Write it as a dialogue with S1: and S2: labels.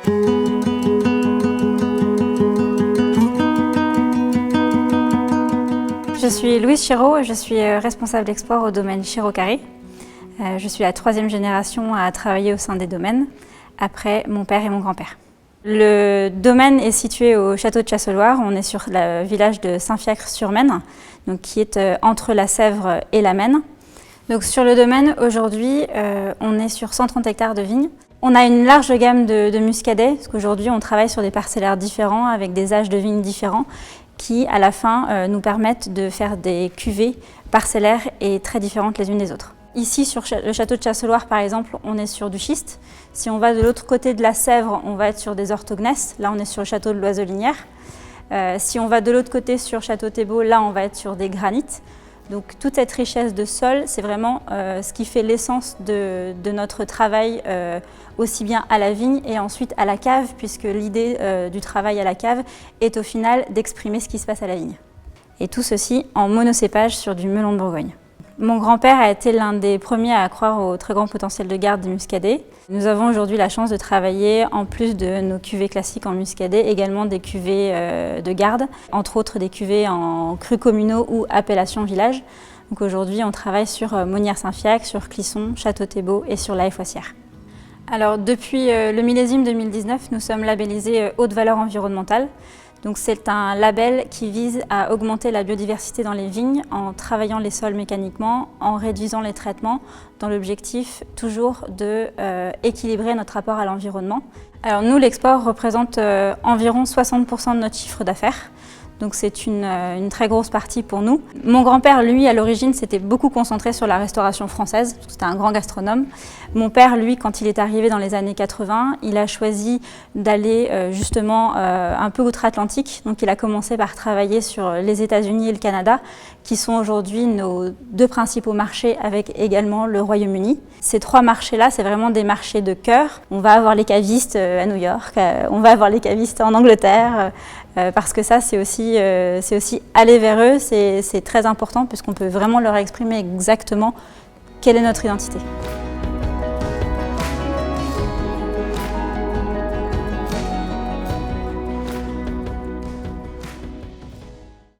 S1: Je suis Louise Chiraud, je suis responsable export au domaine Chiraud-Carré. Je suis la 3e génération à travailler au sein des domaines, après mon père et mon grand-père. Le domaine est situé au château de Chasseloir, on est sur le village de Saint-Fiacre-sur-Maine, qui est entre la Sèvre et la Maine. Donc sur le domaine, aujourd'hui, on est sur 130 hectares de vignes. On a une large gamme de muscadets, parce qu'aujourd'hui on travaille sur des parcellaires différents, avec des âges de vignes différents, qui à la fin nous permettent de faire des cuvées parcellaires et très différentes les unes des autres. Ici sur le château de Chasseloir par exemple, on est sur du schiste. Si on va de l'autre côté de la Sèvre, on va être sur des orthogneiss. Là on est sur le château de l'Oiselinière. Si on va de l'autre côté sur Château Thébault, là on va être sur des granites. Donc toute cette richesse de sol, c'est vraiment ce qui fait l'essence de notre travail, aussi bien à la vigne et ensuite à la cave, puisque l'idée du travail à la cave est au final d'exprimer ce qui se passe à la vigne. Et tout ceci en monocépage sur du melon de Bourgogne. Mon grand-père a été l'un des premiers à croire au très grand potentiel de garde des muscadets. Nous avons aujourd'hui la chance de travailler, en plus de nos cuvées classiques en muscadet, également des cuvées de garde, entre autres des cuvées en crus communaux ou appellation village. Donc aujourd'hui, on travaille sur Monnières-Saint-Fiacre, sur Clisson, Château Thébault et sur La Haye-Foissière. Alors depuis le millésime 2019, nous sommes labellisés haute valeur environnementale. Donc c'est un label qui vise à augmenter la biodiversité dans les vignes en travaillant les sols mécaniquement, en réduisant les traitements, dans l'objectif toujours de équilibrer notre rapport à l'environnement. Alors nous, l'export représente environ 60% de notre chiffre d'affaires. Donc c'est une très grosse partie pour nous. Mon grand-père, lui, à l'origine, s'était beaucoup concentré sur la restauration française, parce que c'était un grand gastronome. Mon père, lui, quand il est arrivé dans les années 80, il a choisi d'aller justement un peu outre-Atlantique. Donc il a commencé par travailler sur les États-Unis et le Canada, qui sont aujourd'hui nos 2 principaux marchés, avec également le Royaume-Uni. Ces 3 marchés-là, c'est vraiment des marchés de cœur. On va avoir les cavistes à New York, on va avoir les cavistes en Angleterre, parce que ça, c'est aussi aller vers eux, c'est très important puisqu'on peut vraiment leur exprimer exactement quelle est notre identité.